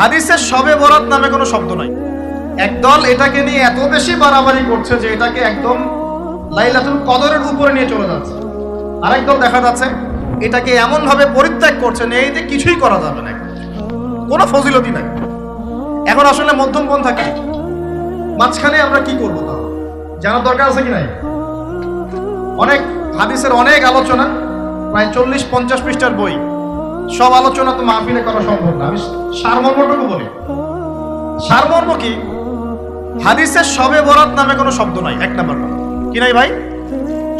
হাদিসে শবে বরাত নামে কোনো শব্দ নাই। একদল এটাকে নিয়ে এত বেশি বাড়াবাড়ি করছে যে এটাকে একদম লাইলাতুল কদরের উপরে নিয়ে চলে যাচ্ছে। আরেকদল দেখা যাচ্ছে এটাকে এমন ভাবে পরিত্যাগ করছে যে এইতে কিছুই করা যাবে না, কোনো ফজিলতি নাই। এখন আসলে মধ্যম পন্থা কি, মাঝখানে আমরা কি করবো তা জানার দরকার আছে কি নাই? অনেক হাদিসের অনেক আলোচনা, প্রায় 40-50 পৃষ্ঠার বই, সব আলোচনা তো মাহফিলে করা সম্ভব না। আমি সারমর্মটুকু বলি। সারমর্ম কি? হাদিসের শবে বরাত নামে কোনো শব্দ নাই। এক নাম্বার কি নাই ভাই?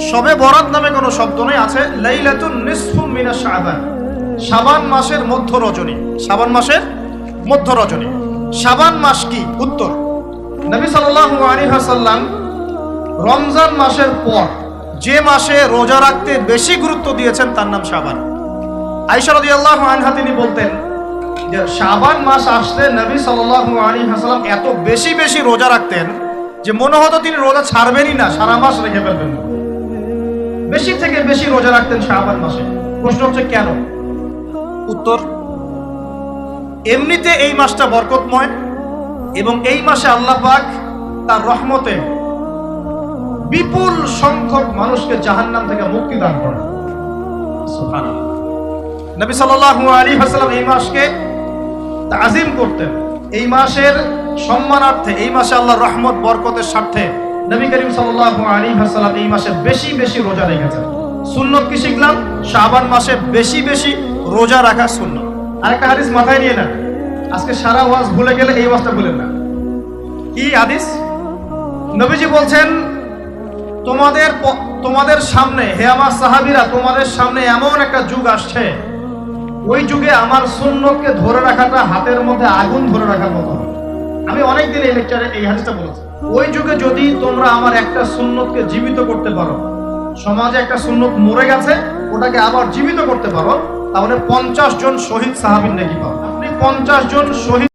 শবে বরাত নামে কোনো শব্দ নাই। আছে লাইলাতুন নিসফু মিনাশ শাবান, শাবান মাসের মধ্য রজনী। শাবান মাসের মধ্য রজনী। শাবান মাস কি? উত্তর, নবী সাল্লাল্লাহু আলাইহি ওয়াসাল্লাম রমজান মাসের পর যে মাসে রোজা রাখতে বেশি গুরুত্ব দিয়েছেন তার নাম শাবান। আয়েশা রাদিয়াল্লাহু আনহা তিনি বলতেন যে শাবান মাস আসলে নবী সাল্লাল্লাহু আলাইহি ওয়াসাল্লাম এত বেশি বেশি রোজা রাখতেন যে মনে হতো তিনি রোজা ছাড়বেনই না, সারা মাস রেখে ফেলবেন। বেশি থেকে বেশি রোজা রাখতেন শাবান মাসে। প্রশ্ন হচ্ছে কেন? উত্তর, এমনিতে এই মাসটা বরকতময় এবং এই মাসে আল্লাহ পাক তার রহমতে বিপুল সংখ্যক মানুষকে জাহান্নাম থেকে মুক্তি দান করেন। সুবহানাল্লাহ। নবী সাল্লাল্লাহু আলাইহি ওয়াসাল্লাম এই মাসকে তাজিম করতেন। এই মাসের সম্মানার্থে, এই মাসে আল্লাহর রহমত বরকতের স্বার্থে নবী করিম সাল্লাল্লাহু আলাইহি ওয়াসাল্লাম এই মাসে বেশি বেশি রোজা রেখেছেন। সুন্নত কি শিখলাম? শাবান মাসে বেশি বেশি রোজা রাখা সুন্নত। আরেকটা হাদিস মাথায় নিয়ে না, আজকে সারা ওয়াজ ভুলে গেলে এই ওয়াজটা ভুলেন না। কি হাদিস? নবীজি বলছেন তোমাদের সামনে, হে আমার সাহাবীরা, তোমাদের সামনে এমন একটা যুগ আসছে, ওই যুগে আমার সুন্নতকে ধরে রাখাটা হাতের মধ্যে আগুন ধরে রাখার মতো। আমি অনেকদিন এই লেকচারে এই হাদিসটা বলেছি। ওই যুগে যদি তোমরা আমার একটা সুন্নতকে জীবিত করতে পারো, সমাজে একটা সুন্নত মরে গেছে ওটাকে আবার জীবিত করতে পারো, তাহলে 50 জন শহীদ সাহাবীর নেকি পাও। আপনি 50 জন শহীদ